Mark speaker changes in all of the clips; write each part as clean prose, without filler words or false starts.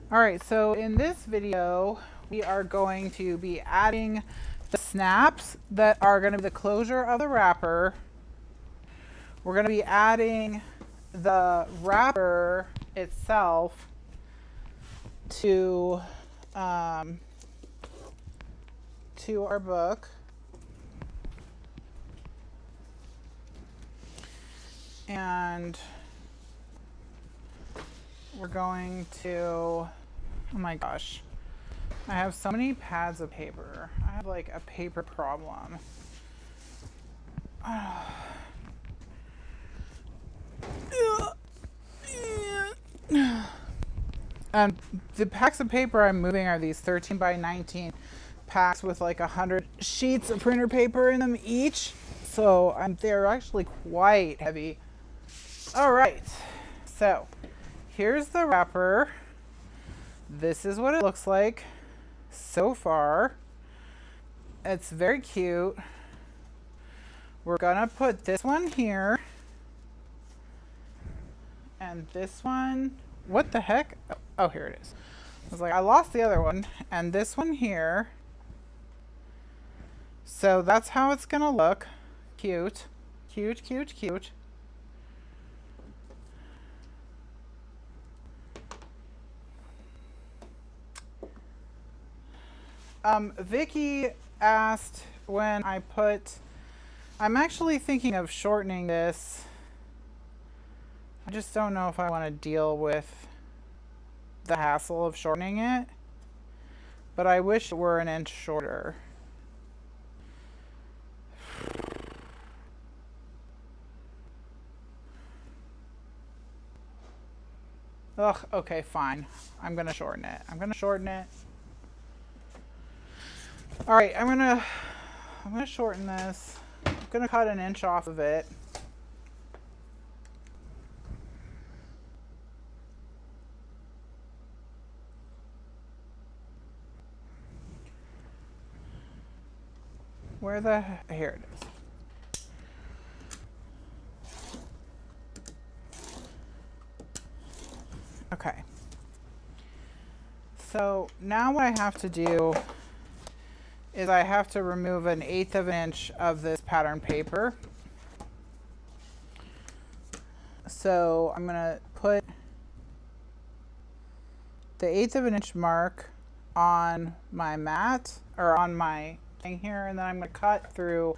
Speaker 1: All right, so in this video, we are going to be adding the snaps that are going to be the closure of the wrapper. We're going to be adding the wrapper itself to our book. And we're going to, oh my gosh, I have so many pads of paper. I have like a paper problem. The packs of paper I'm moving are these 13 by 19 packs with like 100 sheets of printer paper in them each. So they're actually quite heavy. All right, so here's the wrapper. This is what it looks like so far. It's very cute. We're gonna put this one here and this one, what the heck? Oh, here it is. I was like, I lost the other one, and this one here. So that's how it's gonna look. Cute, cute, cute, cute. Vicky asked when I'm actually thinking of shortening this. I just don't know if I want to deal with the hassle of shortening it, but I wish it were an inch shorter. Ugh, okay, fine. I'm gonna shorten it. All right, I'm gonna shorten this. I'm gonna cut an inch off of it. Here it is. Okay. So now what I have to do is I have to remove 1/8 of an inch of this pattern paper. So I'm gonna put the 1/8 of an inch mark on my mat, or on my thing here, and then I'm gonna cut through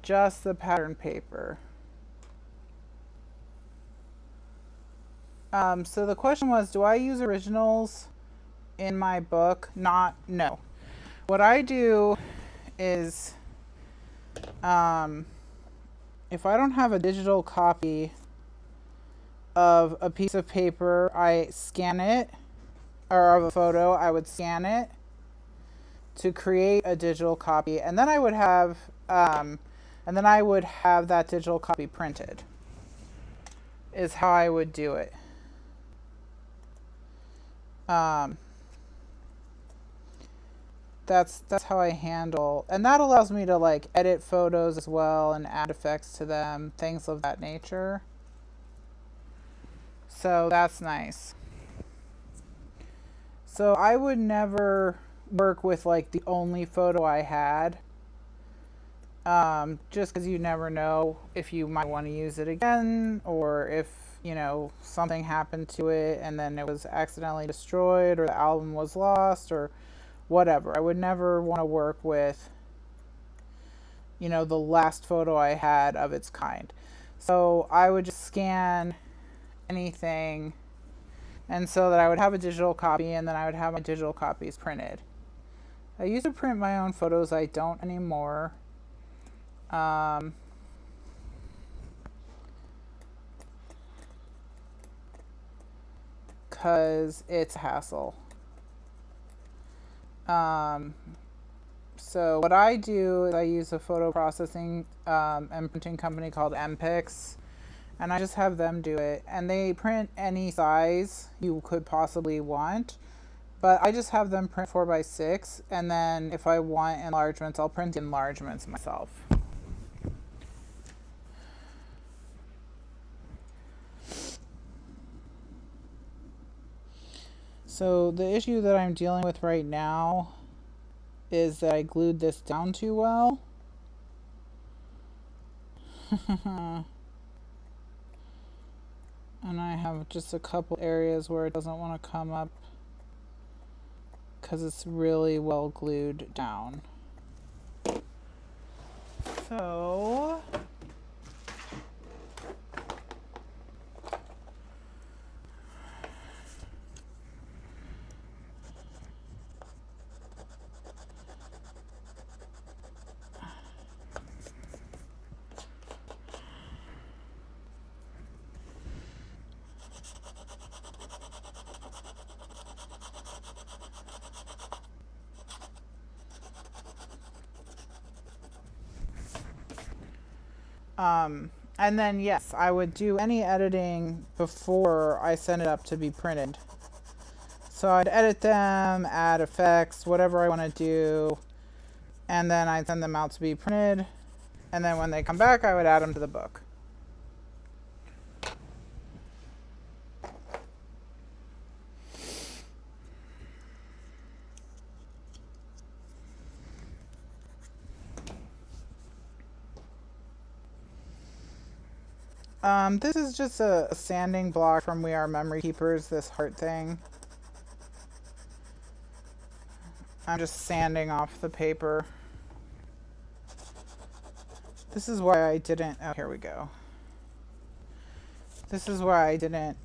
Speaker 1: just the pattern paper. So the question was, do I use originals in my book? No. What I do is, if I don't have a digital copy of a piece of paper, I scan it, or of a photo, I would scan it to create a digital copy, and then I would have that digital copy printed. Is how I would do it. That's how I handle, and that allows me to like edit photos as well and add effects to them, things of that nature. So that's nice. So I would never work with like the only photo I had, just because you never know if you might want to use it again, or if something happened to it and then it was accidentally destroyed, or the album was lost, or whatever. I would never want to work with the last photo I had of its kind. So I would just scan anything, and so that I would have a digital copy, and then I would have my digital copies printed. I used to print my own photos. I don't anymore. Because it's a hassle. So what I do is I use a photo processing and printing company called MPix, and I just have them do it, and they print any size you could possibly want, but I just have them print 4x6, and then if I want enlargements, I'll print the enlargements myself. So the issue that I'm dealing with right now is that I glued this down too well. And I have just a couple areas where it doesn't want to come up because it's really well glued down. So and then yes, I would do any editing before I send it up to be printed. So I'd edit them, add effects, whatever I want to do, and then I'd send them out to be printed. And then when they come back, I would add them to the book. This is just a sanding block from We Are Memory Keepers, this heart thing. I'm just sanding off the paper. This is why I didn't, oh, here we go. This is why I didn't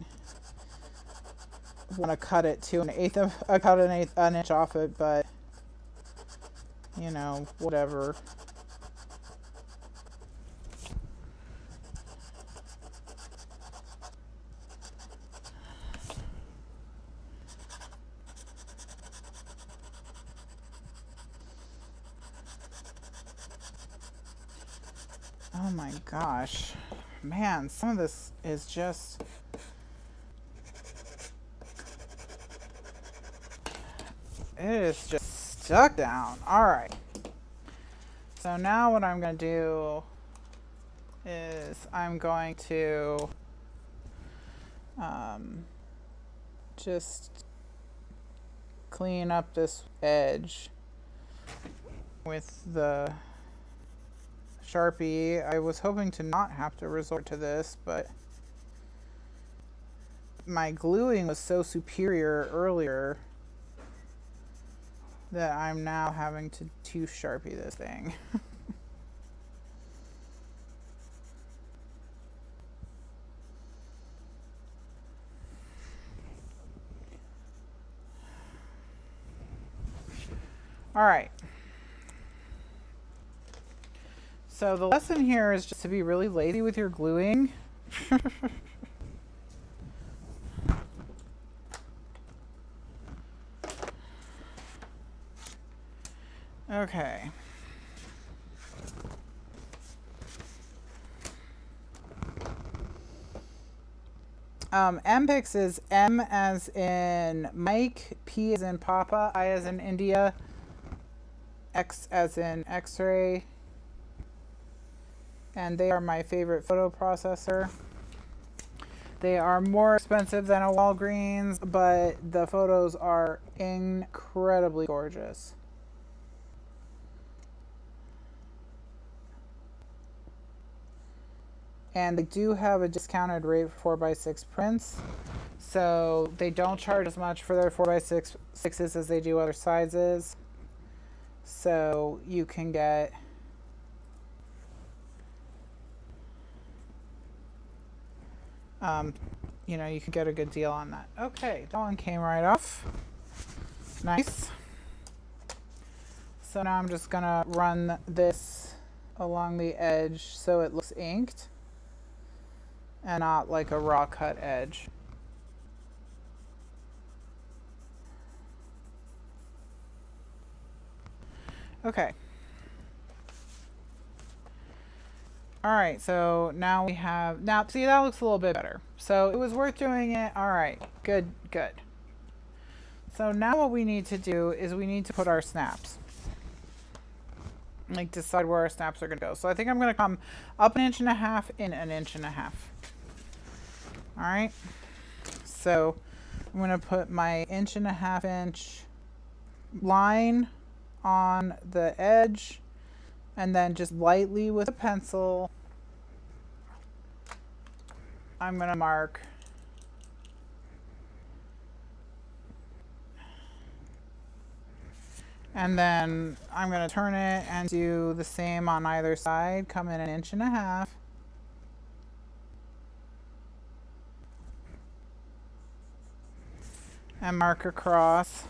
Speaker 1: want to cut it to an eighth of, I cut an inch off it, but, you know, whatever. Oh my gosh, man, some of this is just, it is just stuck down. All right, so now what I'm going to do is I'm going to just clean up this edge with the Sharpie. I was hoping to not have to resort to this, but my gluing was so superior earlier that I'm now having to Sharpie this thing. All right. So the lesson here is just to be really lazy with your gluing. Okay. MPIX is M as in Mike, P as in Papa, I as in India, X as in X-ray. And they are my favorite photo processor. They are more expensive than a Walgreens, but the photos are incredibly gorgeous. And they do have a discounted rate for 4x6 prints. So they don't charge as much for their 4x6s as they do other sizes. So you can get you know, you can get a good deal on that. Okay, that one came right off. Nice. So now I'm just gonna run this along the edge so it looks inked and not like a raw cut edge. Okay. All right, so now we have, now see, that looks a little bit better. So it was worth doing it. All right, good, good. So now what we need to do is we need to put our snaps. Like decide where our snaps are gonna go. So I think I'm gonna come up 1.5 inches, in 1.5 inches. All right, so I'm going to put my 1.5 inch line on the edge, and then just lightly with a pencil, I'm going to mark and then I'm going to turn it and do the same on either side. Come in 1.5 inches and mark across,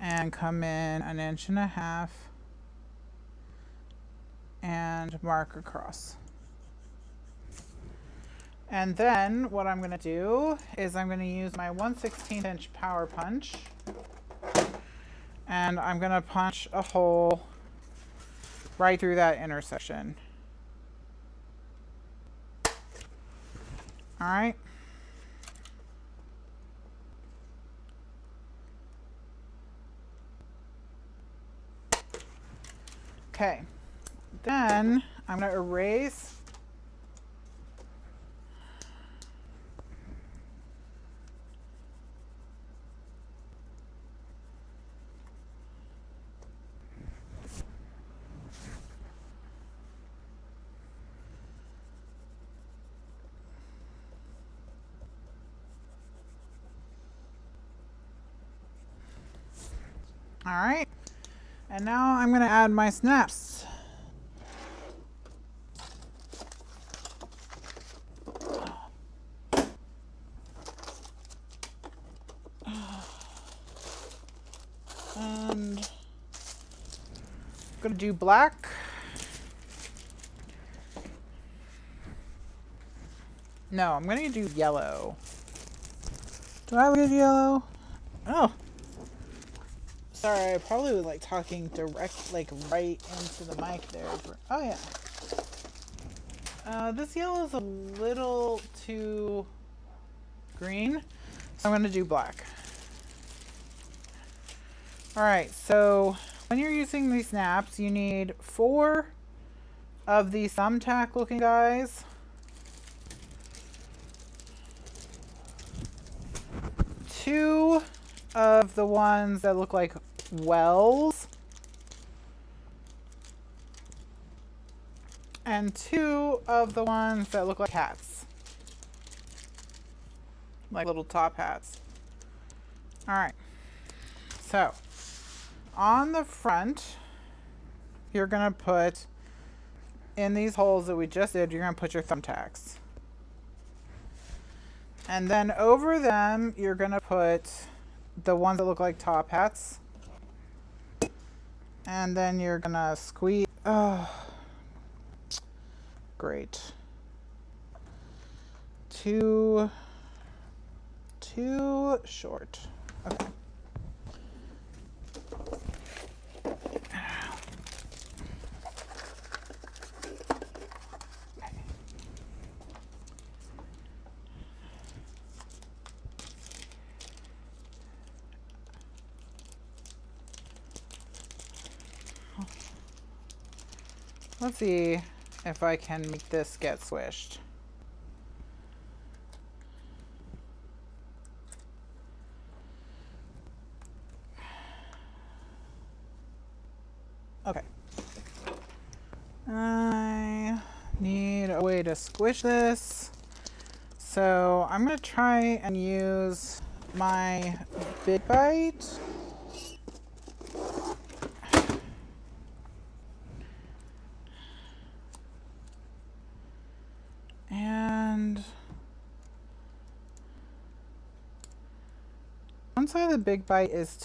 Speaker 1: and come in 1.5 inches and mark across. And then what I'm going to do is I'm going to use my 1/16 inch power punch, and I'm going to punch a hole right through that intersection. All right. Okay. Then I'm going to erase all right. And now I'm going to add my snaps. And I'm going to do black. No, I'm going to do yellow. Do I have a good yellow? Oh. Sorry, I probably was like talking direct, like right into the mic there. Oh yeah. This yellow is a little too green, so I'm going to do black. All right, so when you're using these snaps, you need 4 of these thumbtack looking guys. 2 of the ones that look like wells, and 2 of the ones that look like hats, like little top hats. All right, so on the front, you're gonna put in these holes that we just did, you're gonna put your thumbtacks. And then over them, you're gonna put the ones that look like top hats. And then you're gonna squeeze, oh, great. Too short, okay. Let's see if I can make this get squished. Okay. I need a way to squish this. So I'm going to try and use my Big Bite. And one side of the Big Bite is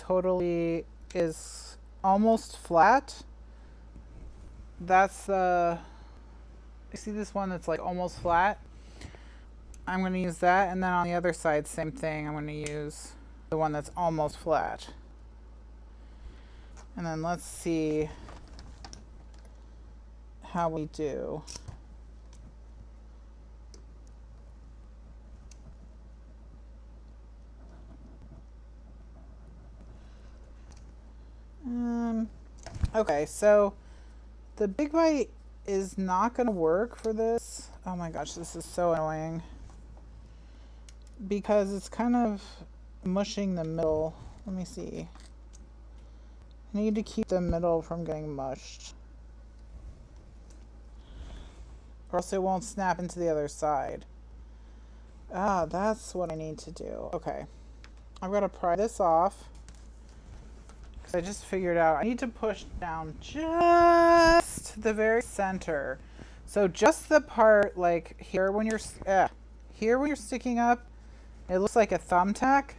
Speaker 1: almost flat. That's the, you see this one that's like almost flat? I'm going to use that, and then on the other side, same thing. I'm going to use the one that's almost flat. And then let's see how we do. Okay, so the Big Bite is not going to work for this. Oh my gosh, this is so annoying. because it's kind of mushing the middle. Let me see. I need to keep the middle from getting mushed, or else it won't snap into the other side. Ah, that's what I need to do. Okay. I'm going to pry this off, because I just figured out I need to push down just the very center. So just the part like here when you're sticking up, it looks like a thumbtack.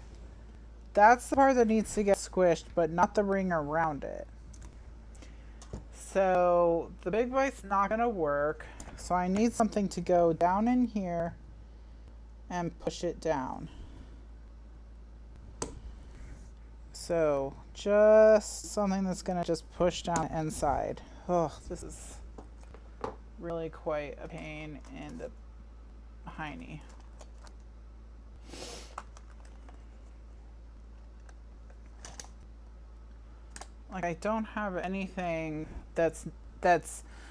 Speaker 1: That's the part that needs to get squished, but not the ring around it. So the big bite's not going to work. So I need something to go down in here and push it down. So just something that's going to just push down the inside. Oh, this is really quite a pain in the hiney. Like, I don't have anything that's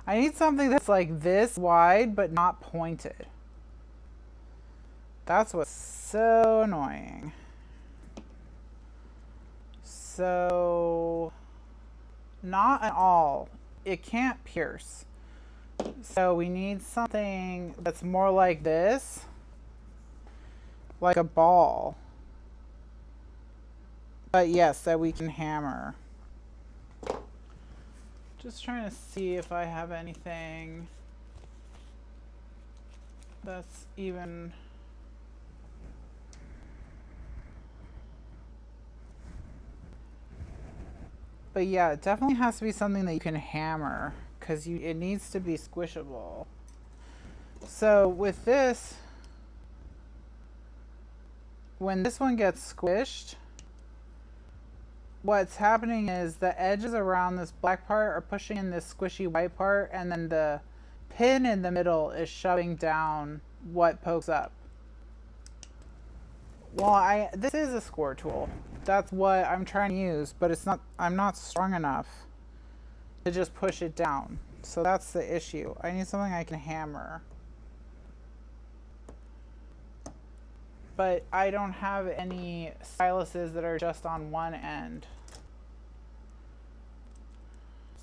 Speaker 1: I need something that's like this wide but not pointed. That's what's so annoying. So not at all. It can't pierce. So we need something that's more like this, like a ball. But yes, that we can hammer. Just trying to see if I have anything that's even... But yeah, it definitely has to be something that you can hammer, because it needs to be squishable. So with this, when this one gets squished, what's happening is the edges around this black part are pushing in this squishy white part, and then the pin in the middle is shoving down what pokes up. Well, this is a score tool. That's what I'm trying to use, but it's not. I'm not strong enough to just push it down. So that's the issue. I need something I can hammer. But I don't have any styluses that are just on one end.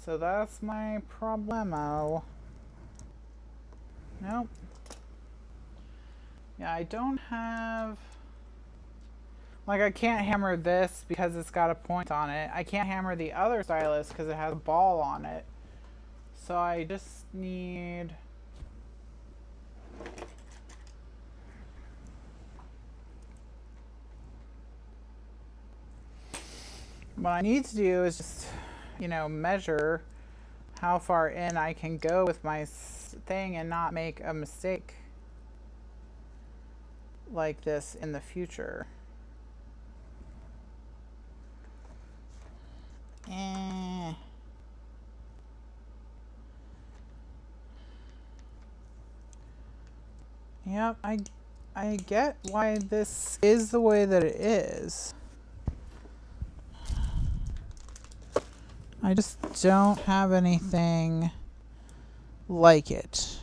Speaker 1: So that's my problemo. Nope. Yeah, I don't have... Like, I can't hammer this because it's got a point on it. I can't hammer the other stylus because it has a ball on it. So I just need... What I need to do is just, measure how far in I can go with my thing and not make a mistake like this in the future. Yep, I get why this is the way that it is. I just don't have anything like it.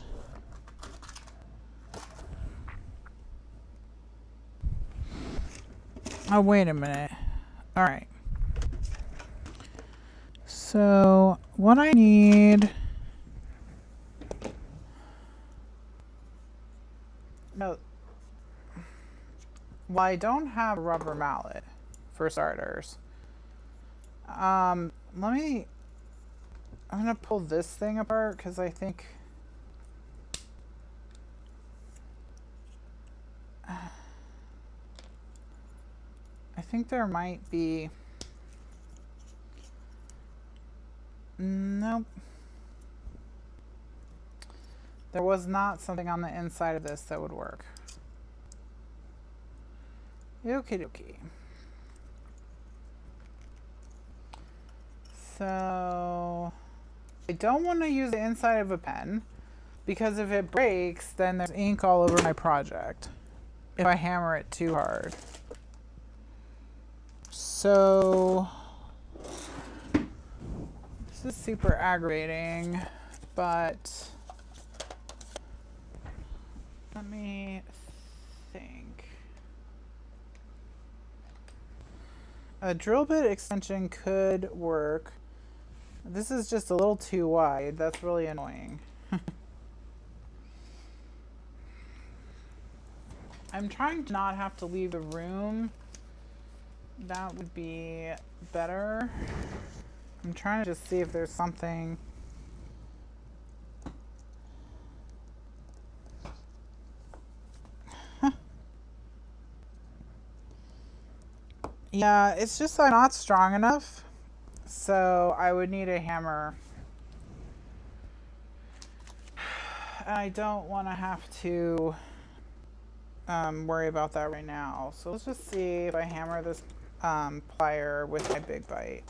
Speaker 1: Oh, wait a minute. All right. So what I need... No. Well, I don't have a rubber mallet, for starters. I'm gonna pull this thing apart because I think there might be... Nope. There was not something on the inside of this that would work. Okie dokie. So I don't want to use the inside of a pen because if it breaks, then there's ink all over my project if I hammer it too hard. So this is super aggravating, but let me think. A drill bit extension could work. This is just a little too wide. That's really annoying. I'm trying to not have to leave the room. That would be better. I'm trying to just see if there's something. Yeah, it's just I'm not strong enough. So I would need a hammer. I don't want to have to worry about that right now. So let's just see if I hammer this plier with my big bite.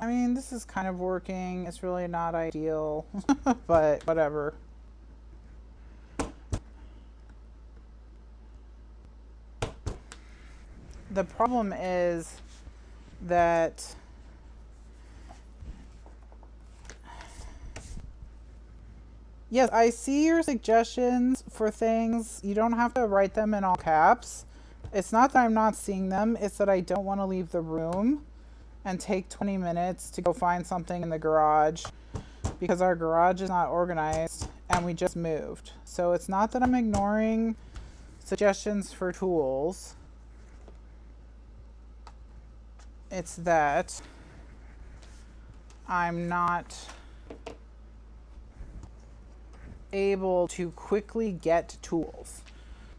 Speaker 1: I mean, this is kind of working. It's really not ideal, but whatever. The problem is that yes, I see your suggestions for things. You don't have to write them in all caps. It's not that I'm not seeing them, it's that I don't want to leave the room and take 20 minutes to go find something in the garage because our garage is not organized and we just moved. So it's not that I'm ignoring suggestions for tools. It's that I'm not able to quickly get tools,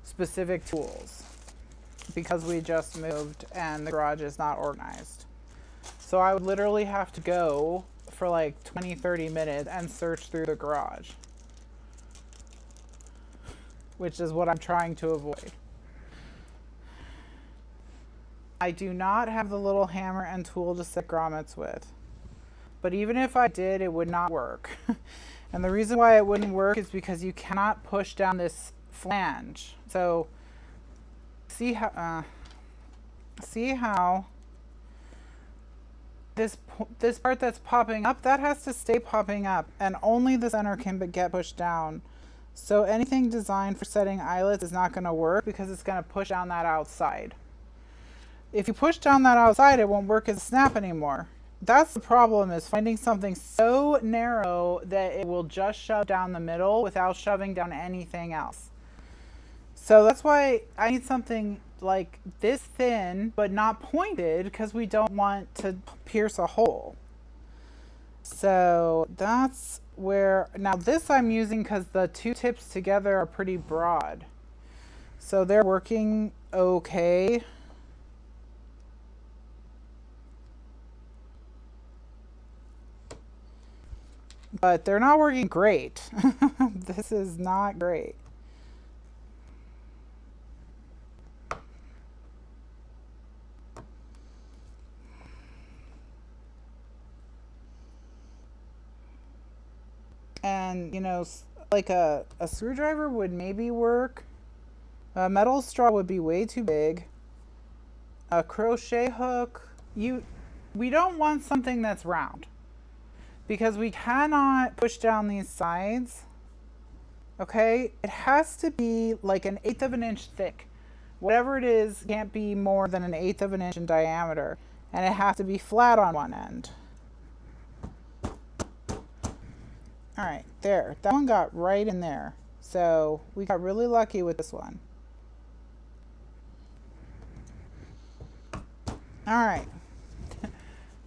Speaker 1: specific tools, because we just moved and the garage is not organized. So I would literally have to go for like 20-30 minutes and search through the garage, which is what I'm trying to avoid. I do not have the little hammer and tool to set grommets with, but even if I did, it would not work. And the reason why it wouldn't work is because you cannot push down this flange. So see how this part that's popping up, that has to stay popping up, and only the center can get pushed down. So anything designed for setting eyelets is not going to work because it's going to push down that outside. If you push down that outside, it won't work as a snap anymore. That's the problem, is finding something so narrow that it will just shove down the middle without shoving down anything else. So that's why I need something like this thin, but not pointed, because we don't want to pierce a hole. So that's where, now this I'm using because the two tips together are pretty broad. So they're working okay. But they're not working great. This is not great. And, you know, like a screwdriver would maybe work. A metal straw would be way too big. A crochet hook, we don't want something that's round, because we cannot push down these sides. Okay, it has to be like 1/8 of an inch thick. Whatever it is can't be more than 1/8 of an inch in diameter, and it has to be flat on one end. All right, there, that one got right in there. So we got really lucky with this one. All right.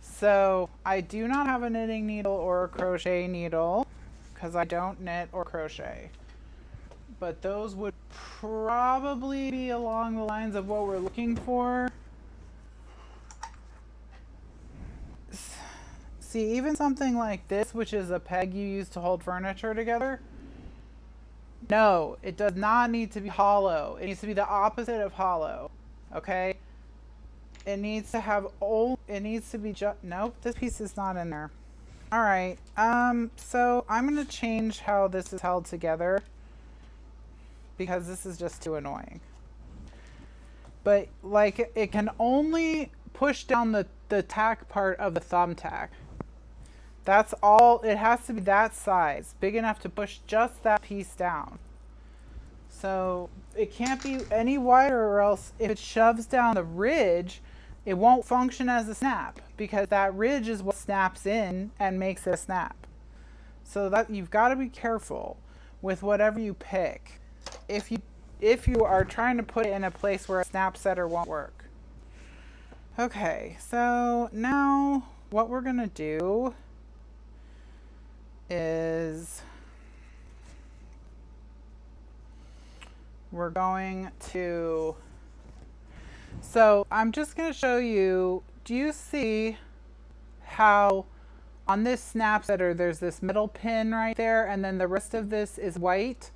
Speaker 1: So I do not have a knitting needle or a crochet needle because I don't knit or crochet. But those would probably be along the lines of what we're looking for. See, even something like this, which is a peg you use to hold furniture together, no, it does not need to be hollow. It needs to be the opposite of hollow, okay? It needs to have it needs to be nope, this piece is not in there. All right, so I'm gonna change how this is held together because this is just too annoying. But like, it can only push down the tack part of the thumbtack. That's all. It has to be that size, big enough to push just that piece down. So it can't be any wider, or else if it shoves down the ridge, it won't function as a snap, because that ridge is what snaps in and makes it a snap. So that you've got to be careful with whatever you pick if you are trying to put it in a place where a snap setter won't work. Okay, so now what we're gonna do is we're going to, so I'm just going to show you, do you see how on this snap setter there's this metal pin right there, and then the rest of this is white?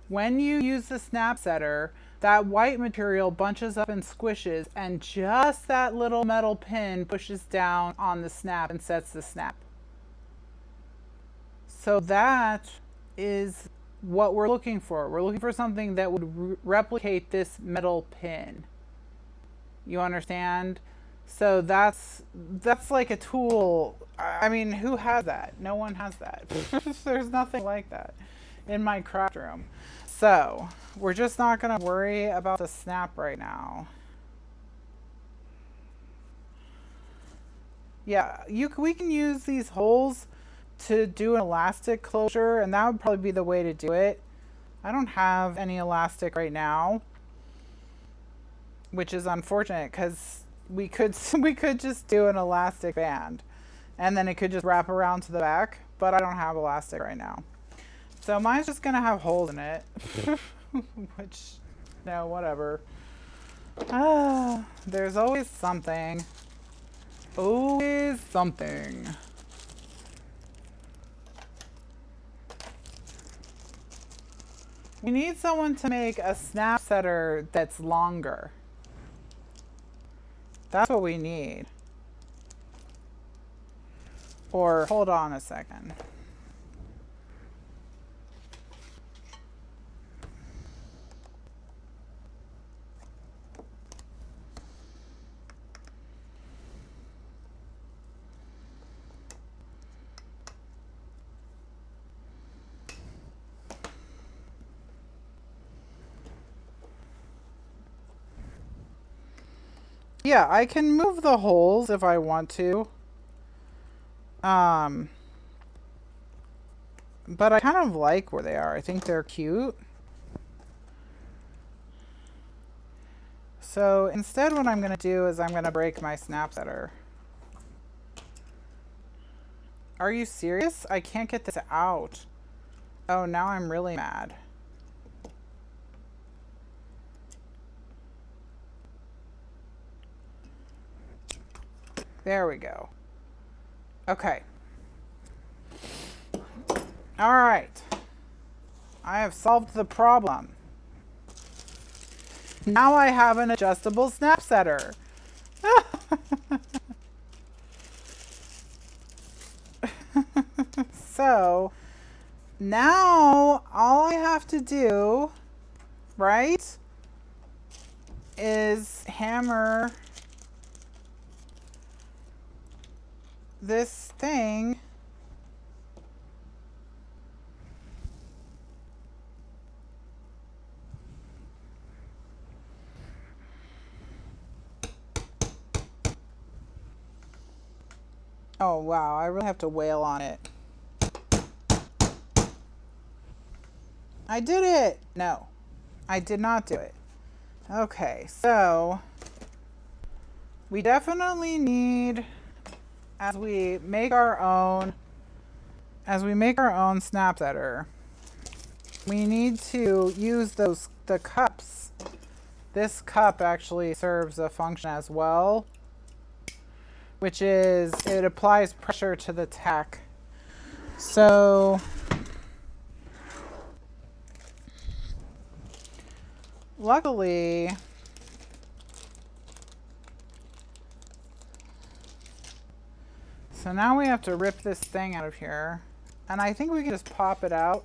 Speaker 1: When you use the snap setter, that white material bunches up and squishes, and just that little metal pin pushes down on the snap and sets the snap. So that is what we're looking for. We're looking for something that would replicate this metal pin. You understand? So that's like a tool. I mean, who has that? No one has that. There's nothing like that in my craft room. So we're just not going to worry about the snap right now. Yeah, we can use these holes to do an elastic closure, and that would probably be the way to do it. I don't have any elastic right now, which is unfortunate, because we could just do an elastic band and then it could just wrap around to the back, but I don't have elastic right now. So mine's just gonna have holes in it. Which, no, whatever. There's always something. Always something. We need someone to make a snap setter that's longer. That's what we need. Or, hold on a second. Yeah, I can move the holes if I want to. But I kind of like where they are. I think they're cute. So instead what I'm going to do is I'm going to break my snap setter. Are you serious? I can't get this out. Oh, now I'm really mad. There we go. Okay. All right. I have solved the problem. Now I have an adjustable snap setter. So now all I have to do, right, is hammer this thing Oh wow, I really have to wail on it. I did it! No, I did not do it. Okay, so we definitely need, as we make our own snap setter, we need to use the cups. This cup actually serves a function as well, which is it applies pressure to the tack. So luckily, so now we have to rip this thing out of here, and I think we can just pop it out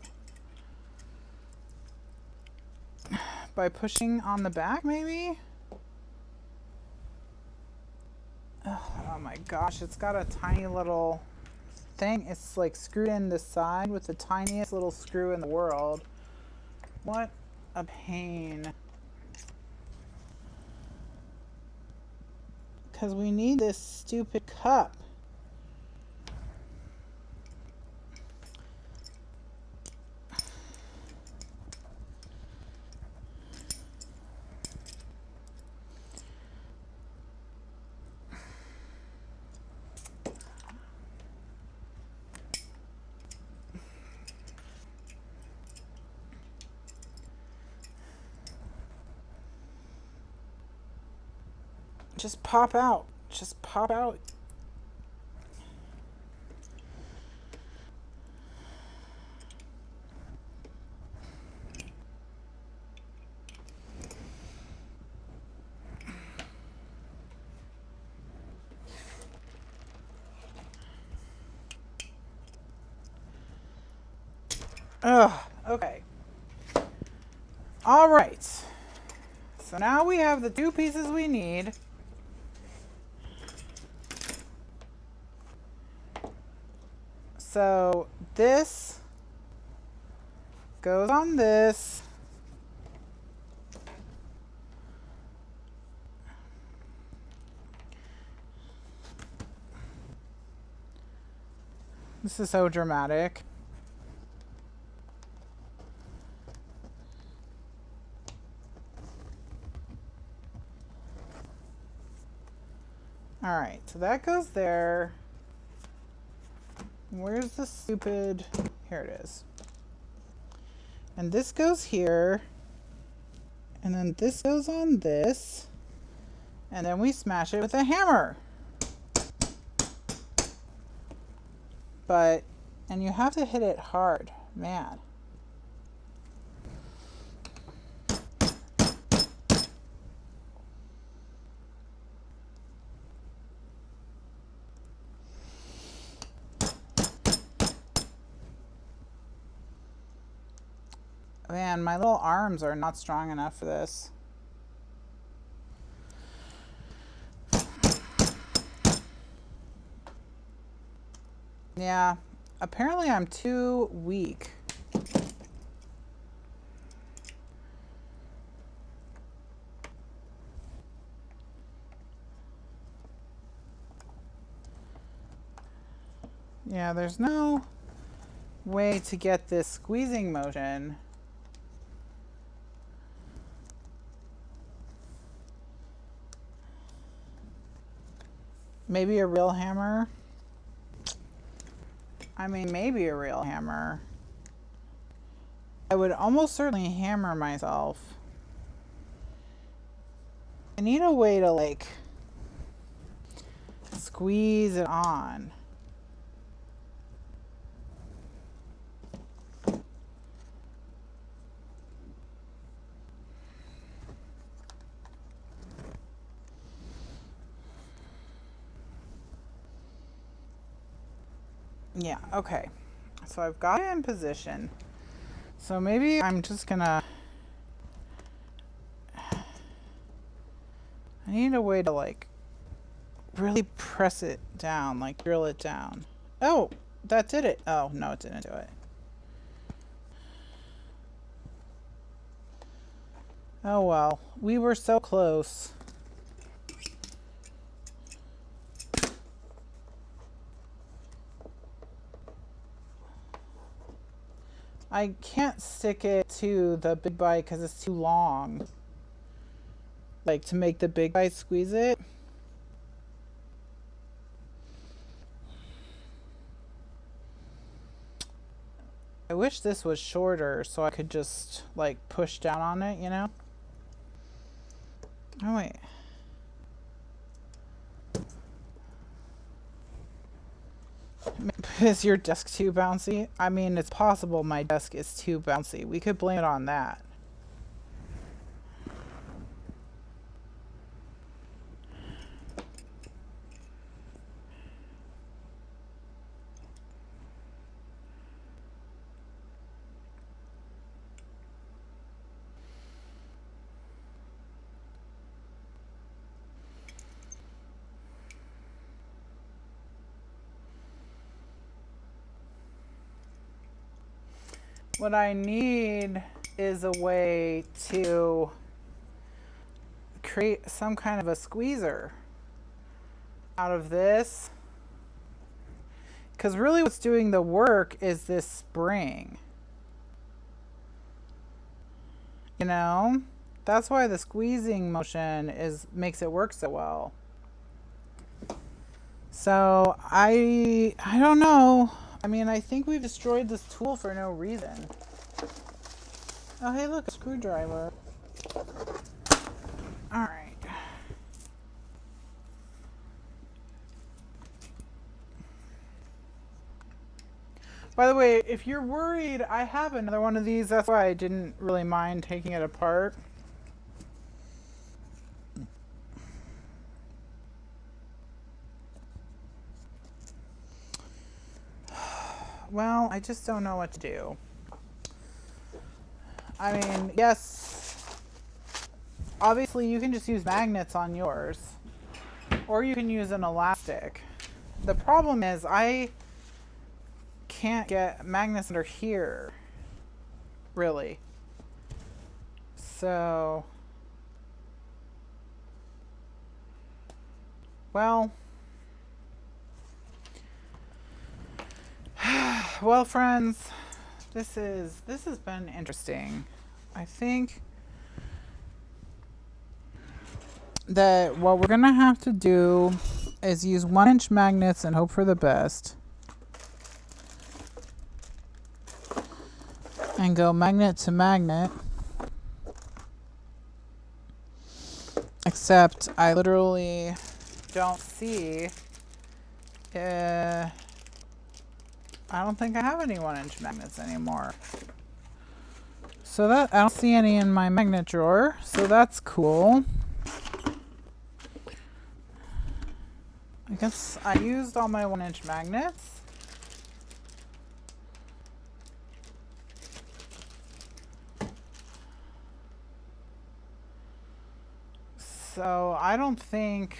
Speaker 1: by pushing on the back, maybe? Oh my gosh, it's got a tiny little thing. It's like screwed in the side with the tiniest little screw in the world. What a pain. Because we need this stupid cup. Just pop out. Just pop out. Ugh, okay. All right. So now we have the two pieces we need. So this goes on this. This is so dramatic. All right, so that goes there. Where's the stupid, here it is. And this goes here. And then this goes on this. And then we smash it with a hammer. But, and you have to hit it hard, man. Man, my little arms are not strong enough for this. Yeah, apparently I'm too weak. Yeah, there's no way to get this squeezing motion. Maybe a real hammer? I mean, maybe a real hammer. I would almost certainly hammer myself. I need a way to like squeeze it on. Yeah, okay. So I've got it in position. So maybe I'm just gonna, I need a way to like really press it down, like drill it down. Oh, that did it. Oh, no, it didn't do it. Oh well, we were so close. I can't stick it to the big bite because it's too long. Like to make the big bite squeeze it. I wish this was shorter so I could just like push down on it, you know? Oh wait. Is your desk too bouncy? I mean, it's possible my desk is too bouncy. We could blame it on that. What I need is a way to create some kind of a squeezer out of this. Because really what's doing the work is this spring. You know? That's why the squeezing motion makes it work so well. So I don't know. I mean, I think we've destroyed this tool for no reason. Oh, hey, look, a screwdriver. All right. By the way, if you're worried, I have another one of these. That's why I didn't really mind taking it apart. Well, I just don't know what to do. I mean, yes, obviously you can just use magnets on yours, or you can use an elastic. The problem is I can't get magnets under here, really. So, well, well, friends, this has been interesting. I think that what we're gonna have to do is use 1-inch magnets and hope for the best. And go magnet to magnet. Except I literally don't see, I don't think I have any 1-inch magnets anymore. So I don't see any in my magnet drawer, so that's cool. I guess I used all my 1-inch magnets. So I don't think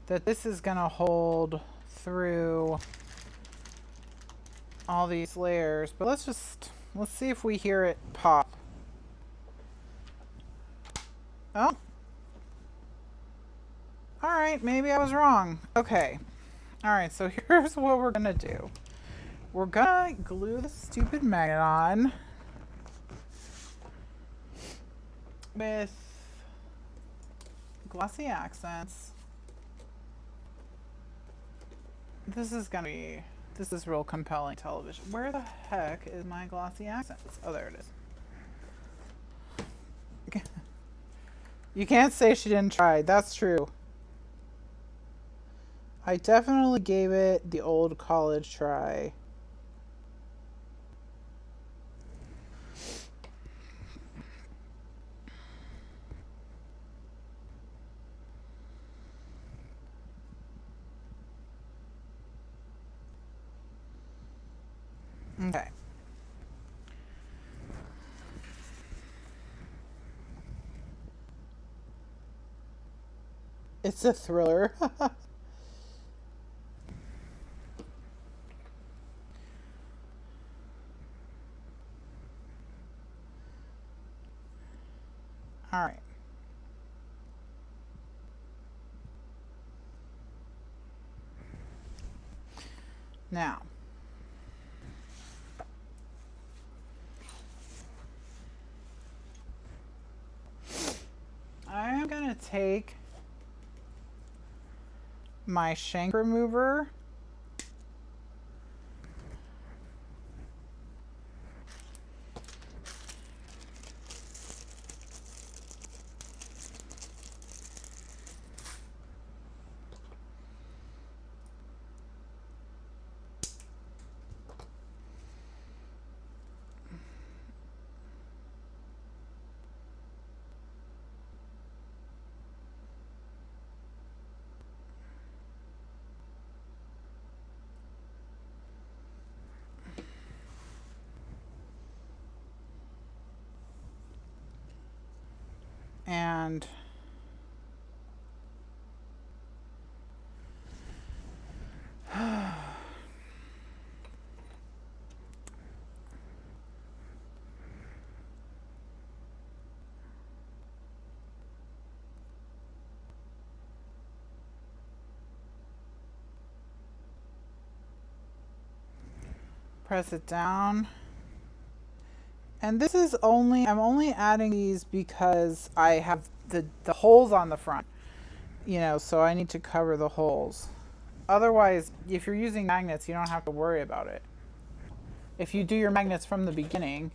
Speaker 1: that this is gonna hold through all these layers, but let's see if we hear it pop. Oh. All right, maybe I was wrong. Okay. All right, so here's what we're gonna do. We're gonna glue the stupid magnet on with glossy accents. This is real compelling television. Where the heck is my glossy accents? Oh, there it is. You can't say she didn't try. That's true. I definitely gave it the old college try. Okay. It's a thriller. All right. Now, I'm going to take my shank remover and press it down. And this is only, I'm only adding these because I have the holes on the front, you know, so I need to cover the holes. Otherwise, if you're using magnets, you don't have to worry about it. If you do your magnets from the beginning,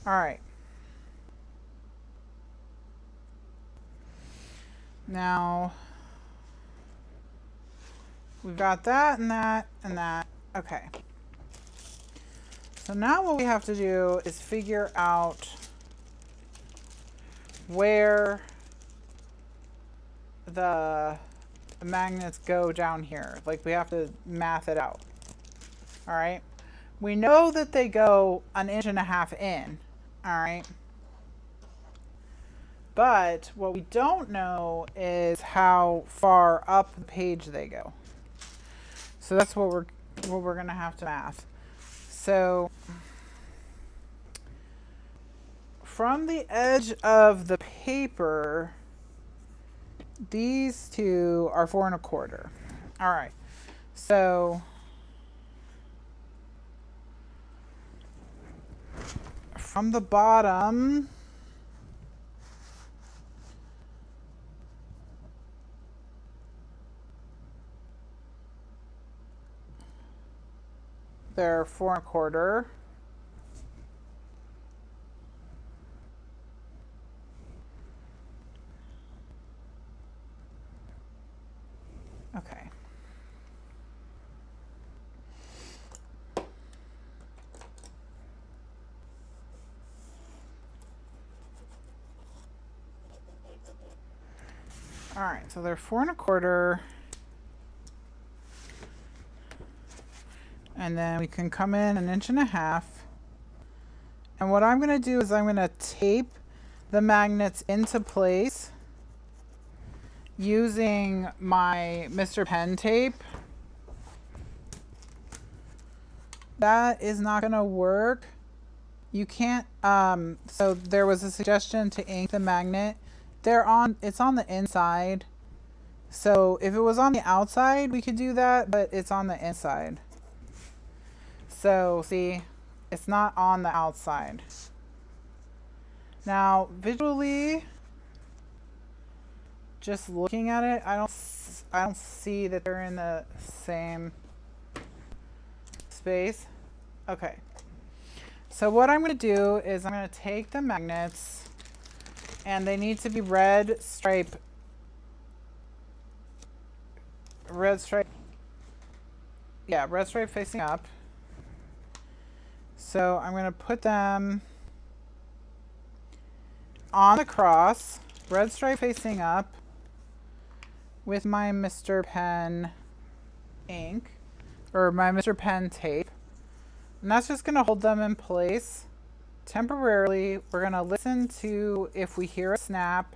Speaker 1: all right. Now, we've got that and that and that. Okay. So now what we have to do is figure out where the magnets go down here. Like, we have to math it out. All right. We know that they go 1.5 inches in. All right. But what we don't know is how far up the page they go. So that's what we're going to have to math. So from the edge of the paper, these two are 4 1/4. All right. So from the bottom, they're 4 1/4. Okay. All right, so they're 4 1/4. And then we can come in 1.5 inches. And what I'm going to do is I'm going to tape the magnets into place using my Mr. Pen tape. That is not going to work. You can't, so there was a suggestion to ink the magnet. It's on the inside. So if it was on the outside, we could do that, but it's on the inside. So see, it's not on the outside. Now, visually, just looking at it, I don't see that they're in the same space. Okay. So what I'm going to do is I'm going to take the magnets, and they need to be red stripe, yeah, red stripe facing up. So I'm going to put them on the cross, red stripe facing up, with my Mr. Pen ink, or my Mr. Pen tape. And that's just going to hold them in place temporarily. We're going to listen to if we hear a snap.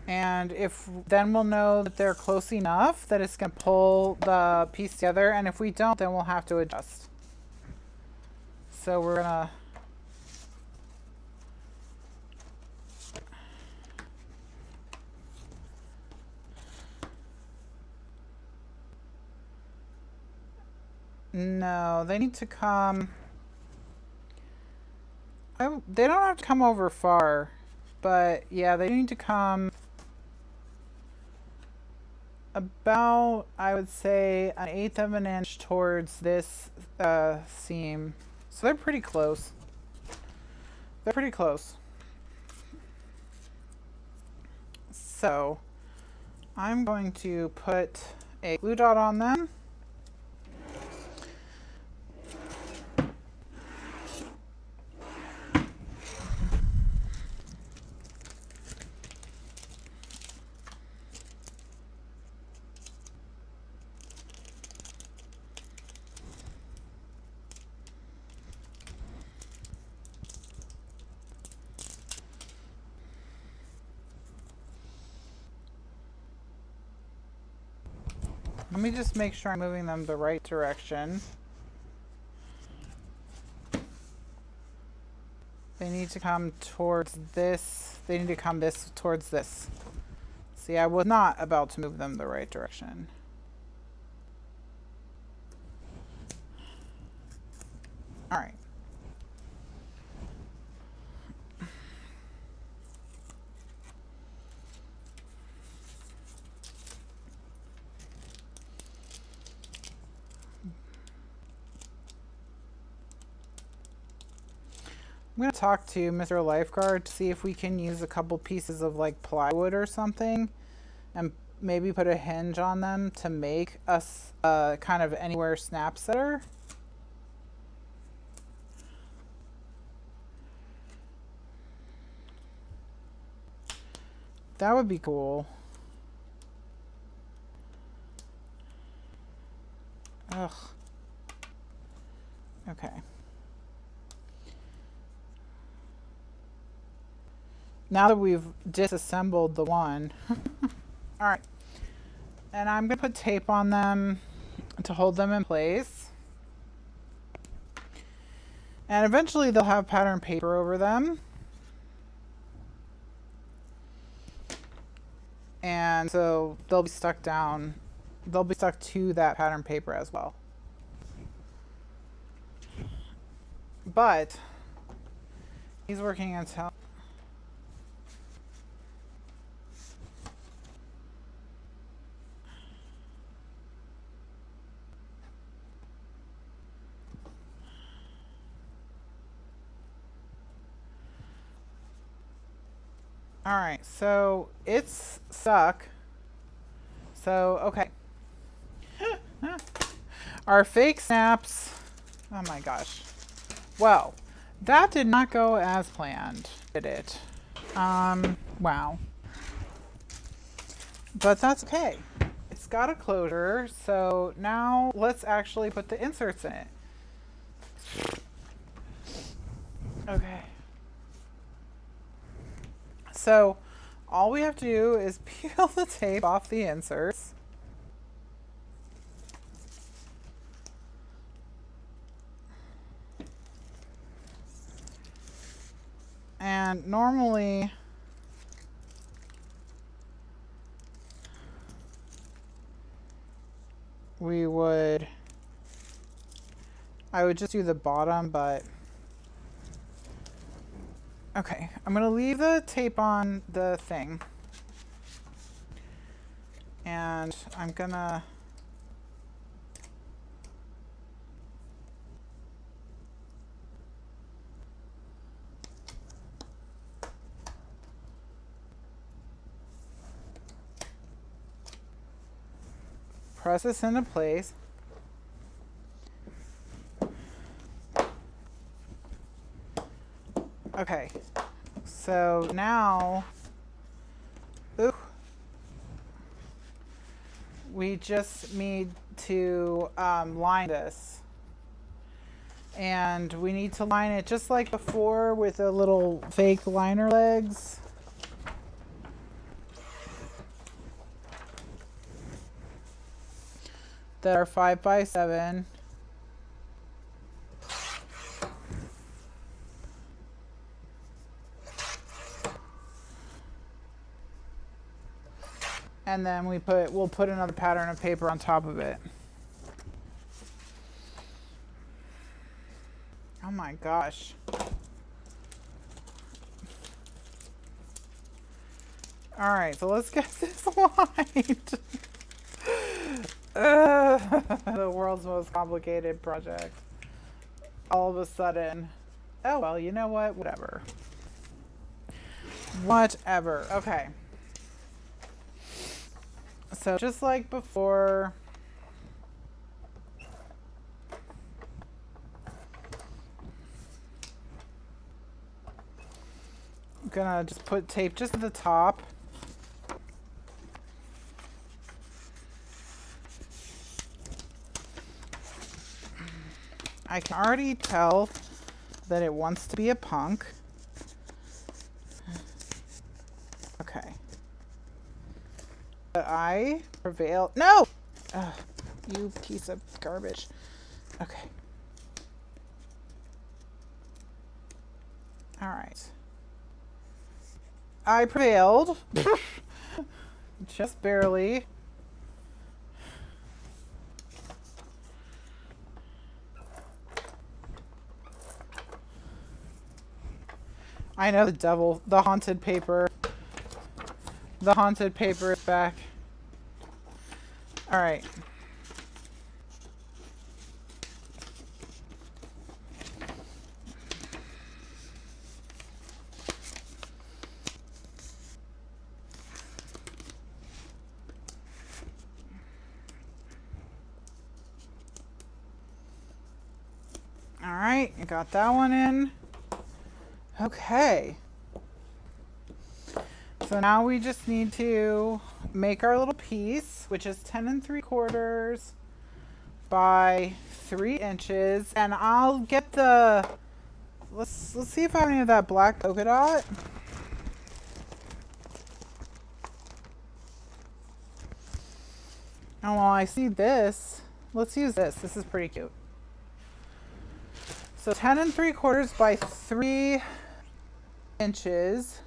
Speaker 1: And then we'll know that they're close enough that it's going to pull the piece together. And if we don't, then we'll have to adjust. So we're going to no, they need to come. They don't have to come over far, but yeah, they need to come about, I would say, 1/8 of an inch towards this seam. So they're pretty close. They're pretty close. So I'm going to put a glue dot on them. Let me just make sure I'm moving them the right direction. They need to come towards this. They need to come towards this. See, I was not about to move them the right direction. All right. I'm going to talk to Mr. Lifeguard to see if we can use a couple pieces of like plywood or something and maybe put a hinge on them to make us a kind of anywhere snap setter. That would be cool. Ugh. Okay. Now that we've disassembled the one. All right. And I'm going to put tape on them to hold them in place. And eventually they'll have pattern paper over them. And so they'll be stuck down. They'll be stuck to that pattern paper as well. But he's working until all right, so it's stuck. So, okay. Our fake snaps. Oh my gosh. Well, that did not go as planned, did it? Wow. But that's okay. It's got a closure, so now let's actually put the inserts in it. Okay. So all we have to do is peel the tape off the inserts. And normally I would just do the bottom, but okay, I'm going to leave the tape on the thing. And I'm going to press this into place. Okay, so now, we just need to line this. And we need to line it just like before with the little fake liner legs. That are 5x7. And then we'll put another pattern of paper on top of it. Oh my gosh. All right, so let's get this lined. The world's most complicated project. All of a sudden. Oh, well, you know what? Whatever. Whatever. Okay. So just like before, I'm gonna just put tape just at the top. I can already tell that it wants to be a punk. Okay. But I prevail. No! Ugh, you piece of garbage. Okay. All right. I prevailed. Just barely. I know the haunted paper. The haunted paper is back. All right. All right, I got that one in. Okay. So now we just need to make our little piece, which is 10 3/4 by 3 inches. And I'll get the, let's see if I have any of that black polka dot. Oh, well, I see this. Let's use this. This is pretty cute. So 10 3/4 by 3 inches.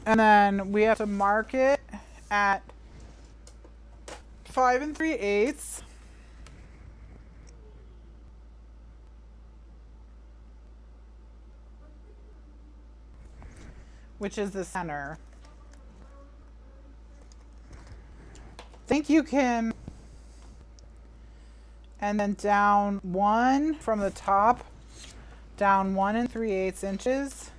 Speaker 1: And then we have to mark it at 5 3/8. Which is the center. Thank you, Kim. And then down 1 from the top, down 1 3/8 inches.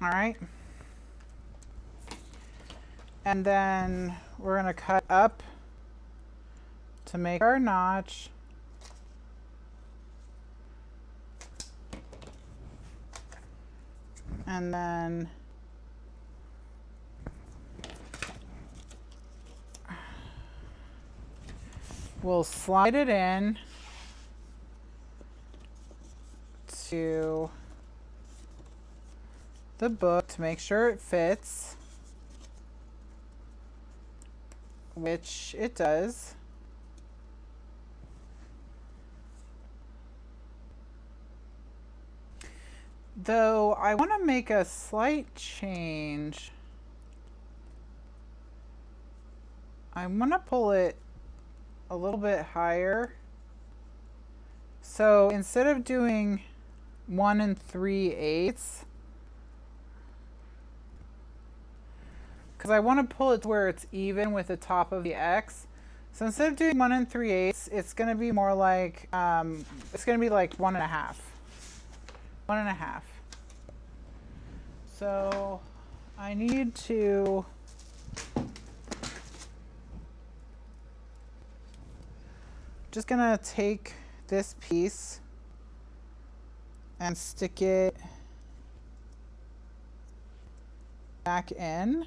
Speaker 1: All right. And then we're going to cut up to make our notch. And then we'll slide it in to the book to make sure it fits, which it does. Though I want to make a slight change. I want to pull it a little bit higher. So instead of doing 1 3/8, because I want to pull it to where it's even with the top of the X. So instead of doing 1 3/8, it's going to be more like, it's going to be like 1 1/2. 1 1/2. So I need to just going to take this piece and stick it back in.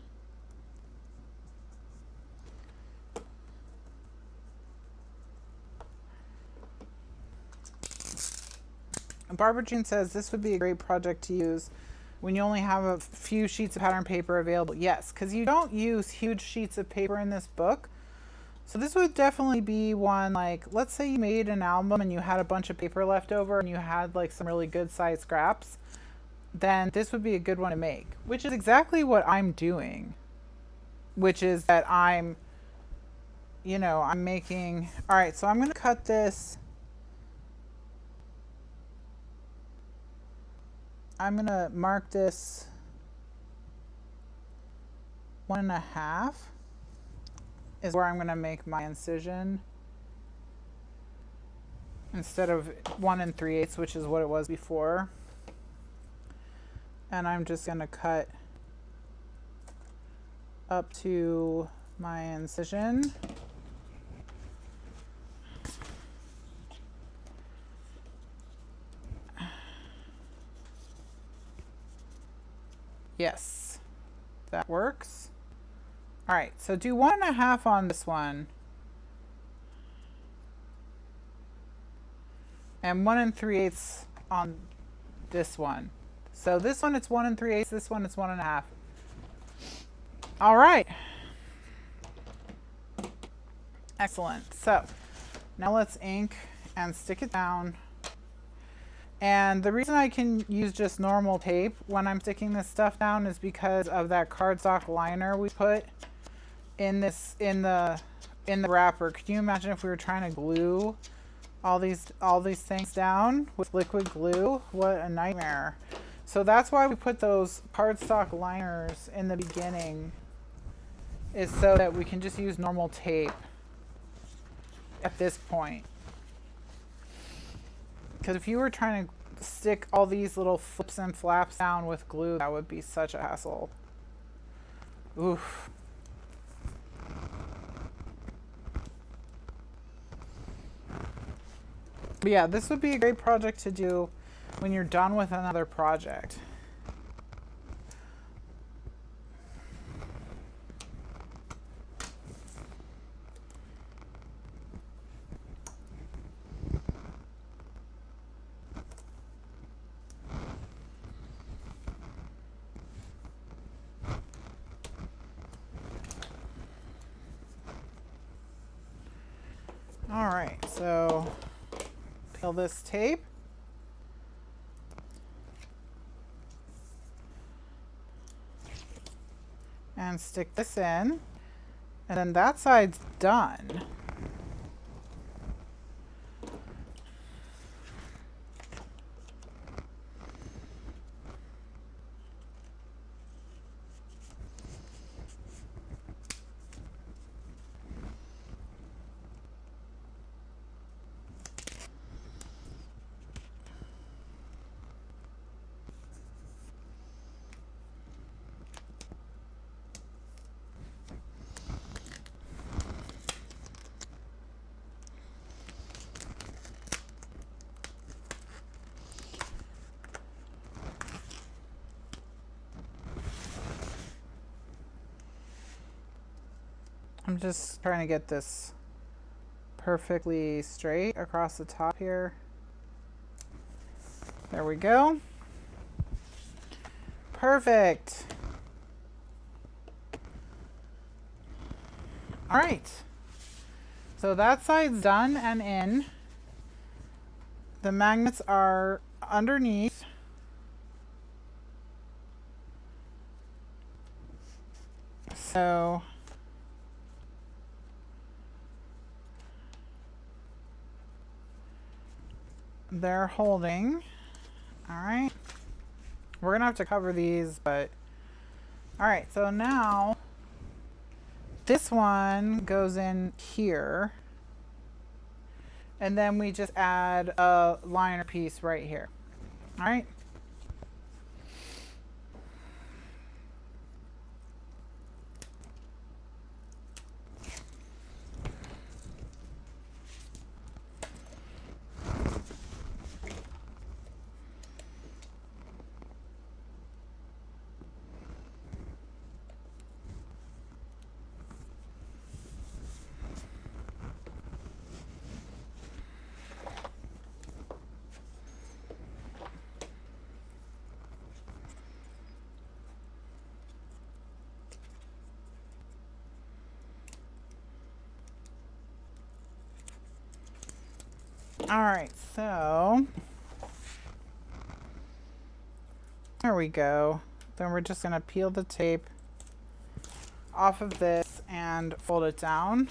Speaker 1: Barbara Jean says this would be a great project to use when you only have a few sheets of pattern paper available. Yes, because you don't use huge sheets of paper in this book. So this would definitely be one, like, let's say you made an album and you had a bunch of paper left over and you had like some really good size scraps, then this would be a good one to make, which is exactly what I'm doing, which is that I'm making, all right, so I'm going to cut this. I'm going to mark this 1 1/2 is where I'm going to make my incision instead of 1 3/8, which is what it was before. And I'm just going to cut up to my incision. Yes, that works. All right, so do 1.5 on this one. And 1 3/8 on this one. So this one it's 1 3/8, this one it's 1.5. All right. Excellent. So now let's ink and stick it down. And the reason I can use just normal tape when I'm sticking this stuff down is because of that cardstock liner we put in this in the wrapper. Could you imagine if we were trying to glue all these things down with liquid glue? What a nightmare. So that's why we put those cardstock liners in the beginning, is so that we can just use normal tape at this point. Because if you were trying to stick all these little flips and flaps down with glue, that would be such a hassle. Oof. But yeah, this would be a great project to do when you're done with another project. All right, so peel this tape. And stick this in. And then that side's done. I'm just trying to get this perfectly straight across the top here. There we go. Perfect. All right. So that side's done and in. The magnets are underneath. So they're holding. All right. We're gonna have to cover these, but all right. So now this one goes in here, and then we just add a liner piece right here. All right. All right, so there we go. Then we're just gonna peel the tape off of this and fold it down.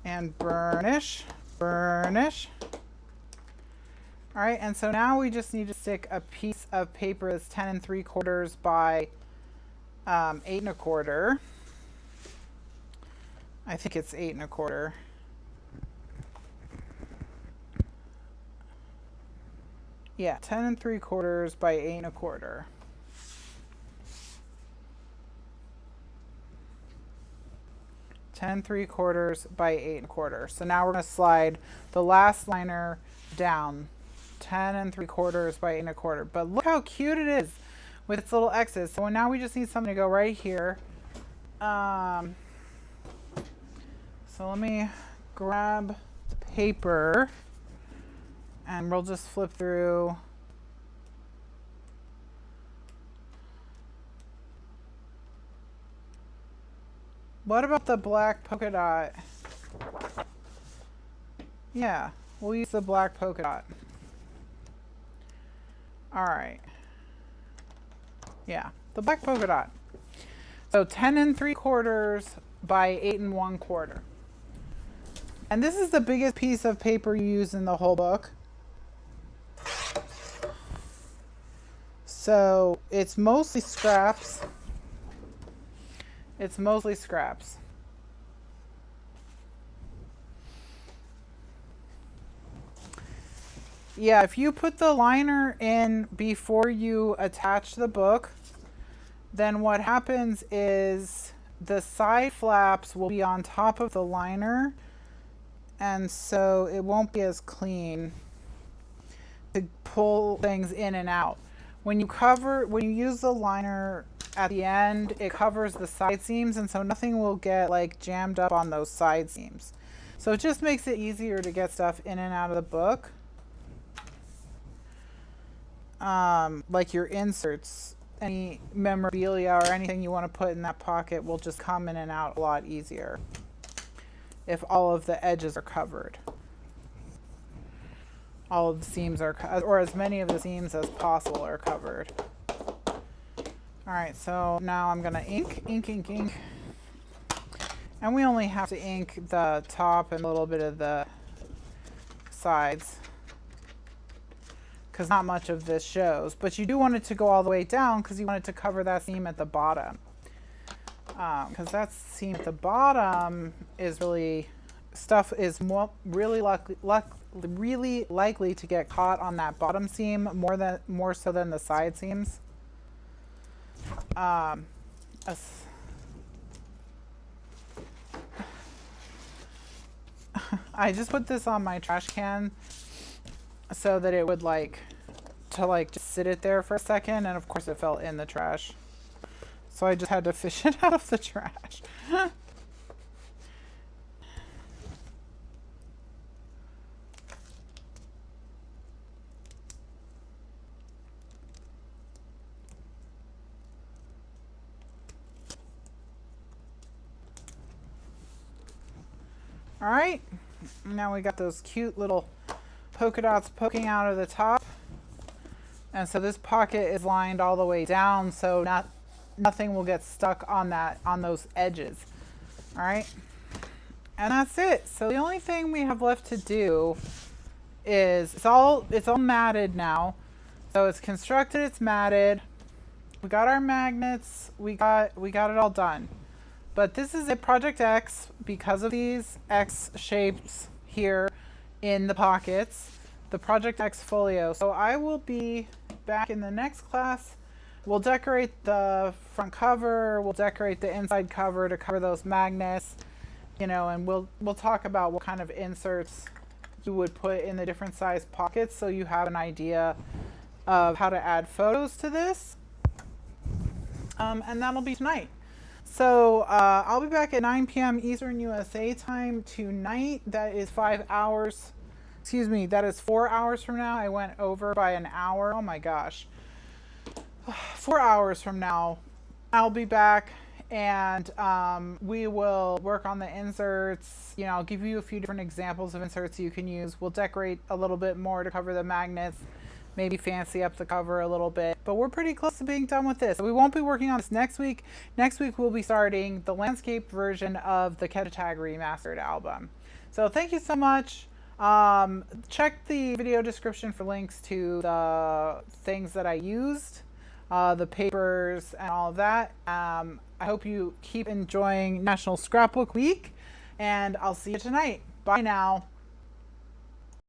Speaker 1: And burnish, burnish. All right, and so now we just need to stick a piece of paper that's 10 3/4 by 8 1/4. I think it's 8 1/4. Yeah, 10 3/4 by 8 1/4. Ten 3/4 by 8 1/4. So now we're going to slide the last liner down 10 3/4 by 8 1/4. But look how cute it is with its little X's. So now we just need something to go right here. So let me grab the paper and we'll just flip through. What about the black polka dot? Yeah, we'll use the black polka dot. All right. Yeah, the black polka dot. So 10 3/4 by 8 1/4. And this is the biggest piece of paper you use in the whole book. So it's mostly scraps. It's mostly scraps. Yeah, if you put the liner in before you attach the book, then what happens is the side flaps will be on top of the liner, and so it won't be as clean to pull things in and out. When you use the liner at the end, it covers the side seams, and so nothing will get like jammed up on those side seams. So it just makes it easier to get stuff in and out of the book. Like your inserts, any memorabilia or anything you want to put in that pocket will just come in and out a lot easier if all of the edges are covered. All of the seams are, or as many of the seams as possible are covered. All right, so now I'm gonna ink. And we only have to ink the top and a little bit of the sides, because not much of this shows, but you do want it to go all the way down because you want it to cover that seam at the bottom. Because that seam at the bottom is really, stuff is really likely to get caught on that bottom seam more so than the side seams. I just put this on my trash can so that it would just sit it there for a second, and of course it fell in the trash. So I just had to fish it out of the trash. All right, now we got those cute little polka dots poking out of the top. And so this pocket is lined all the way down, so nothing will get stuck on those edges. All right, and that's it. So the only thing we have left to do is it's all matted now. So it's constructed, it's matted. We got our magnets, we got it all done. But this is a Project X because of these X shapes here in the pockets, the Project X Folio. So I will be back in the next class. We'll decorate the front cover, we'll decorate the inside cover to cover those magnets, and we'll talk about what kind of inserts you would put in the different size pockets so you have an idea of how to add photos to this. And that'll be tonight. So I'll be back at 9 p.m. Eastern USA time tonight. That is 5 hours. Excuse me, that is 4 hours from now. I went over by an hour. Oh my gosh. 4 hours from now, I'll be back, and we will work on the inserts. I'll give you a few different examples of inserts you can use. We'll decorate a little bit more to cover the magnets. Maybe fancy up the cover a little bit, but we're pretty close to being done with this. We won't be working on this next week. Next week we'll be starting the landscape version of the KRAFT-TEX remastered album. So thank you so much. Check the video description for links to the things that I used, the papers and all of that. I hope you keep enjoying National Scrapbook Week, and I'll see you tonight. Bye now.